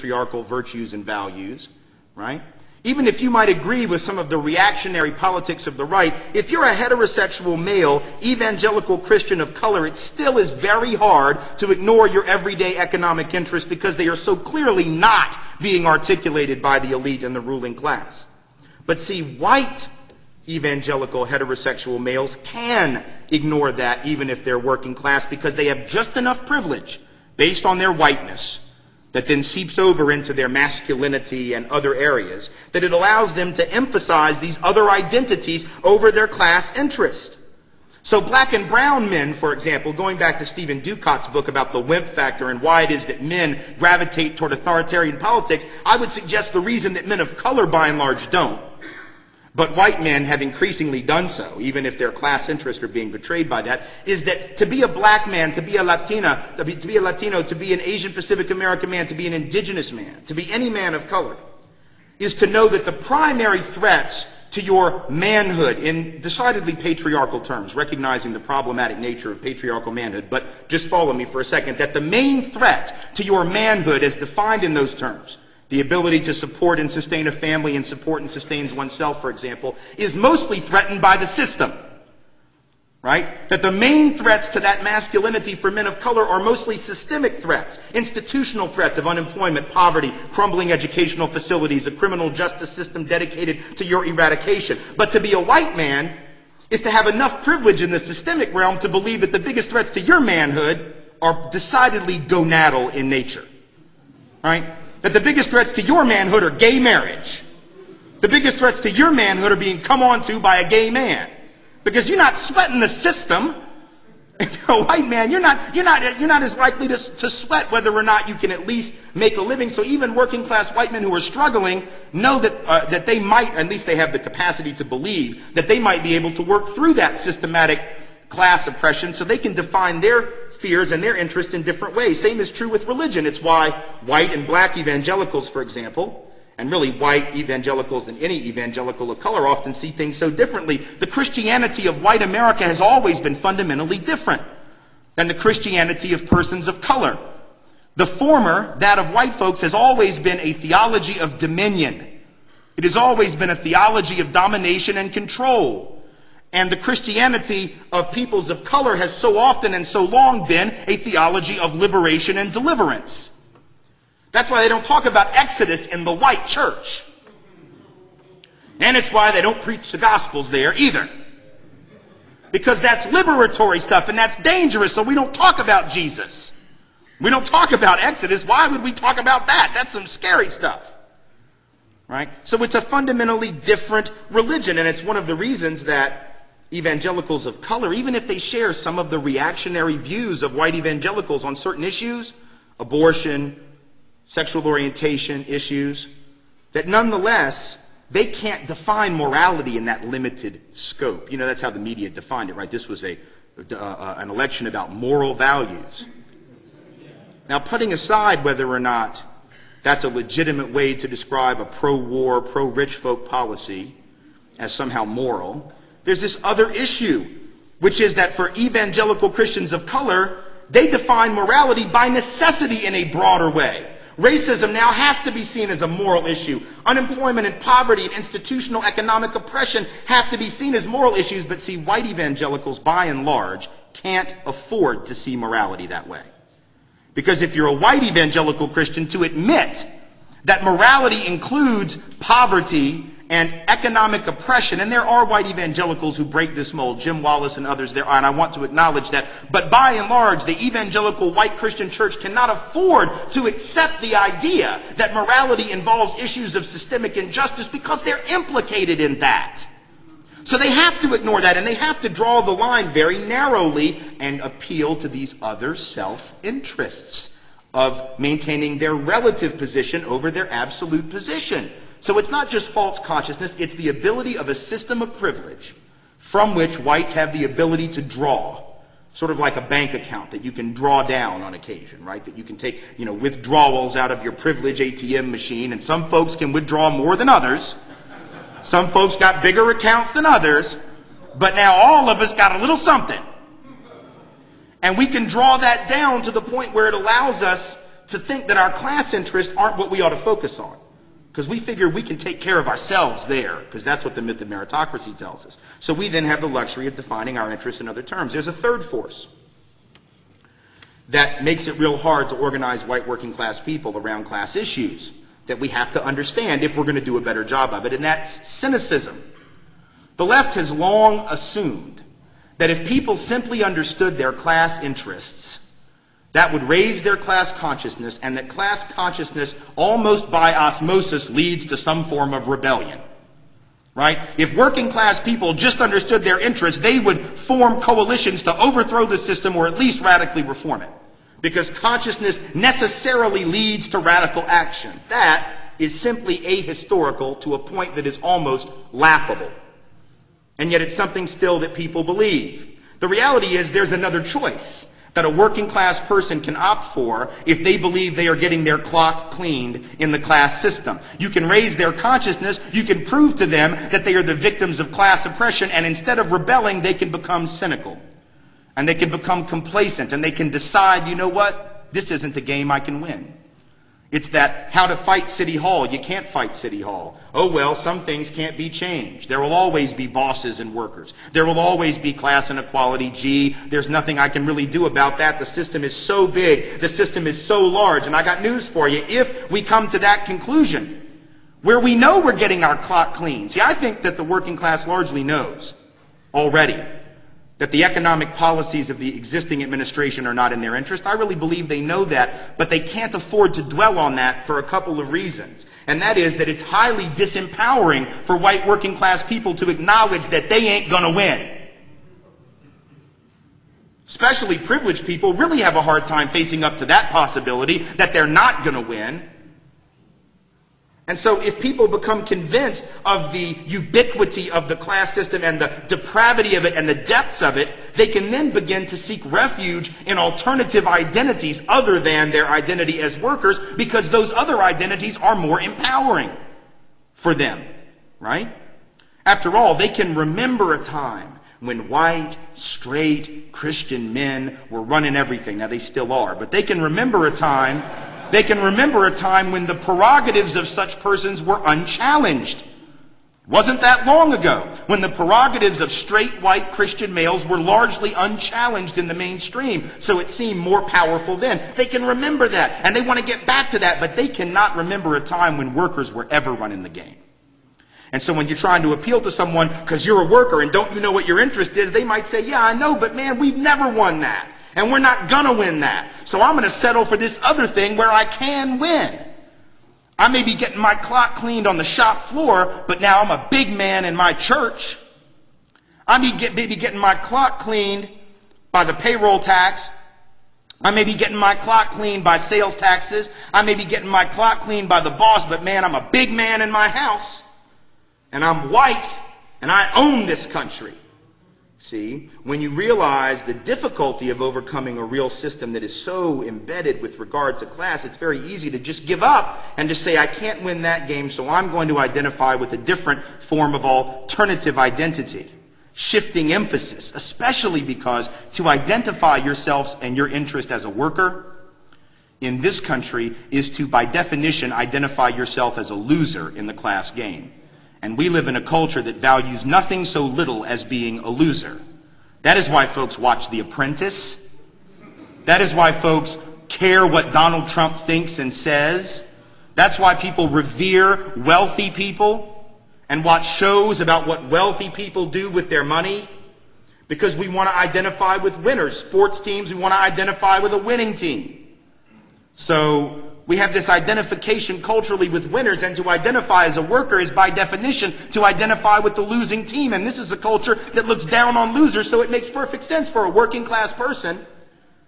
patriarchal virtues and values, right? Even if you might agree with some of the reactionary politics of the right, if you're a heterosexual male, evangelical Christian of color, it still is very hard to ignore your everyday economic interests because they are so clearly not being articulated by the elite and the ruling class. But see, white evangelical heterosexual males can ignore that even if they're working class because they have just enough privilege based on their whiteness that then seeps over into their masculinity and other areas, that it allows them to emphasize these other identities over their class interest. So black and brown men, for example, going back to Stephen Ducott's book about the wimp factor and why it is that men gravitate toward authoritarian politics, I would suggest the reason that men of color by and large don't. But white men have increasingly done so, even if their class interests are being betrayed by that, is that to be a black man, to be a Latina, to be a Latino, to be an Asian Pacific American man, to be an indigenous man, to be any man of color, is to know that the primary threats to your manhood, in decidedly patriarchal terms, recognizing the problematic nature of patriarchal manhood, but just follow me for a second, that the main threat to your manhood as defined in those terms, the ability to support and sustain a family and support and sustain oneself, for example, is mostly threatened by the system. Right? That the main threats to that masculinity for men of color are mostly systemic threats, institutional threats of unemployment, poverty, crumbling educational facilities, a criminal justice system dedicated to your eradication. But to be a white man is to have enough privilege in the systemic realm to believe that the biggest threats to your manhood are decidedly gonadal in nature. Right? That the biggest threats to your manhood are gay marriage. The biggest threats to your manhood are being come on to by a gay man. Because you're not sweating the system. If you're a white man, you're not as likely to sweat whether or not you can at least make a living. So even working class white men who are struggling know that they might, at least they have the capacity to believe, that they might be able to work through that systematic class oppression so they can define their fears and their interest in different ways. Same is true with religion. It's why white and black evangelicals, for example, and really white evangelicals and any evangelical of color often see things so differently. The Christianity of white America has always been fundamentally different than the Christianity of persons of color. The former, that of white folks, has always been a theology of dominion. It has always been a theology of domination and control. And the Christianity of peoples of color has so often and so long been a theology of liberation and deliverance. That's why they don't talk about Exodus in the white church. And it's why they don't preach the Gospels there either. Because that's liberatory stuff and that's dangerous, so we don't talk about Jesus. We don't talk about Exodus. Why would we talk about that? That's some scary stuff. Right? So it's a fundamentally different religion, and it's one of the reasons that evangelicals of color, even if they share some of the reactionary views of white evangelicals on certain issues, abortion, sexual orientation issues, that nonetheless, they can't define morality in that limited scope. You know, that's how the media defined it, right? This was an election about moral values. Now, putting aside whether or not that's a legitimate way to describe a pro-war, pro-rich folk policy as somehow moral, there's this other issue, which is that for evangelical Christians of color, they define morality by necessity in a broader way. Racism now has to be seen as a moral issue. Unemployment and poverty and institutional economic oppression have to be seen as moral issues, but see, white evangelicals, by and large, can't afford to see morality that way. Because if you're a white evangelical Christian, to admit that morality includes poverty and economic oppression, and there are white evangelicals who break this mold, Jim Wallace and others there are, and I want to acknowledge that. But by and large, the evangelical white Christian church cannot afford to accept the idea that morality involves issues of systemic injustice because they're implicated in that. So they have to ignore that, and they have to draw the line very narrowly and appeal to these other self-interests of maintaining their relative position over their absolute position. So it's not just false consciousness, it's the ability of a system of privilege from which whites have the ability to draw. Sort of like a bank account that you can draw down on occasion, right? That you can take, withdrawals out of your privilege ATM machine, and some folks can withdraw more than others. Some folks got bigger accounts than others, but now all of us got a little something. And we can draw that down to the point where it allows us to think that our class interests aren't what we ought to focus on. Because we figure we can take care of ourselves there, because that's what the myth of meritocracy tells us. So we then have the luxury of defining our interests in other terms. There's a third force that makes it real hard to organize white working class people around class issues that we have to understand if we're going to do a better job of it, and that's cynicism. The left has long assumed that if people simply understood their class interests, that would raise their class consciousness, and that class consciousness almost by osmosis leads to some form of rebellion. Right? If working class people just understood their interests, they would form coalitions to overthrow the system or at least radically reform it. Because consciousness necessarily leads to radical action. That is simply ahistorical to a point that is almost laughable. And yet it's something still that people believe. The reality is there's another choice that a working class person can opt for if they believe they are getting their clock cleaned in the class system. You can raise their consciousness, you can prove to them that they are the victims of class oppression, and instead of rebelling, they can become cynical. And they can become complacent, and they can decide, you know what, this isn't a game I can win. It's that how to fight City Hall. You can't fight City Hall. Oh well, some things can't be changed. There will always be bosses and workers. There will always be class inequality. Gee, there's nothing I can really do about that. The system is so big. The system is so large. And I got news for you. If we come to that conclusion, where we know we're getting our clock clean. See, I think that the working class largely knows already that the economic policies of the existing administration are not in their interest. I really believe they know that, but they can't afford to dwell on that for a couple of reasons. And that is that it's highly disempowering for white working class people to acknowledge that they ain't gonna win. Especially privileged people really have a hard time facing up to that possibility that they're not gonna win. And so if people become convinced of the ubiquity of the class system and the depravity of it and the depths of it, they can then begin to seek refuge in alternative identities other than their identity as workers, because those other identities are more empowering for them, right? After all, they can remember a time when white, straight, Christian men were running everything. Now they still are, but they can remember a time when the prerogatives of such persons were unchallenged. It wasn't that long ago when the prerogatives of straight white Christian males were largely unchallenged in the mainstream, so it seemed more powerful then. They can remember that, and they want to get back to that, but they cannot remember a time when workers were ever running the game. And so when you're trying to appeal to someone because you're a worker and don't you know what your interest is, they might say, yeah, I know, but man, we've never won that. And we're not gonna win that. So I'm gonna settle for this other thing where I can win. I may be getting my clock cleaned on the shop floor, but now I'm a big man in my church. I may be getting my clock cleaned by the payroll tax. I may be getting my clock cleaned by sales taxes. I may be getting my clock cleaned by the boss, but man, I'm a big man in my house. And I'm white, and I own this country. See, when you realize the difficulty of overcoming a real system that is so embedded with regard to class, it's very easy to just give up and just say, I can't win that game, so I'm going to identify with a different form of alternative identity. Shifting emphasis, especially because to identify yourselves and your interest as a worker in this country is to, by definition, identify yourself as a loser in the class game. And we live in a culture that values nothing so little as being a loser. That is why folks watch The Apprentice. That is why folks care what Donald Trump thinks and says. That's why people revere wealthy people and watch shows about what wealthy people do with their money. Because we want to identify with winners. Sports teams, we want to identify with a winning team. So we have this identification culturally with winners, and to identify as a worker is by definition to identify with the losing team. And this is a culture that looks down on losers, so it makes perfect sense for a working class person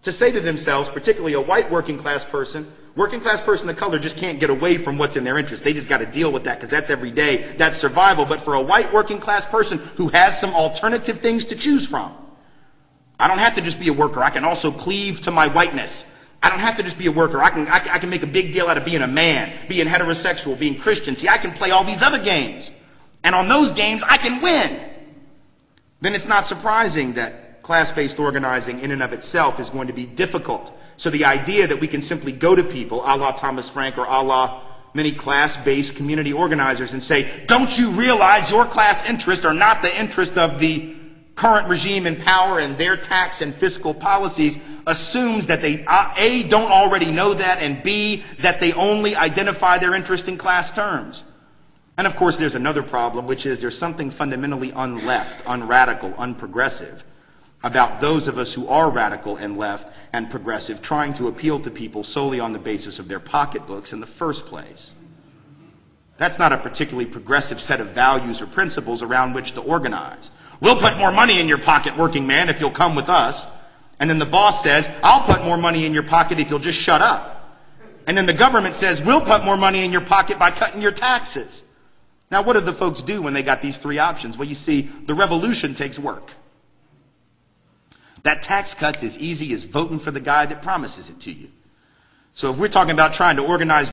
to say to themselves, particularly a white working class person of color just can't get away from what's in their interest. They just got to deal with that because that's every day, that's survival. But for a white working class person who has some alternative things to choose from, I don't have to just be a worker. I can also cleave to my whiteness. I don't have to just be a worker. I can make a big deal out of being a man, being heterosexual, being Christian. See, I can play all these other games. And on those games, I can win. Then it's not surprising that class-based organizing in and of itself is going to be difficult. So the idea that we can simply go to people, a la Thomas Frank or a la many class-based community organizers, and say, don't you realize your class interests are not the interest of the current regime in power and their tax and fiscal policies, assumes that they, A, don't already know that, and B, that they only identify their interest in class terms. And of course, there's another problem, which is there's something fundamentally unleft, unradical, unprogressive about those of us who are radical and left and progressive trying to appeal to people solely on the basis of their pocketbooks in the first place. That's not a particularly progressive set of values or principles around which to organize. We'll put more money in your pocket, working man, if you'll come with us. And then the boss says, I'll put more money in your pocket if you'll just shut up. And then the government says, we'll put more money in your pocket by cutting your taxes. Now, what do the folks do when they got these three options? Well, you see, the revolution takes work. That tax cut's as easy as voting for the guy that promises it to you. So if we're talking about trying to organize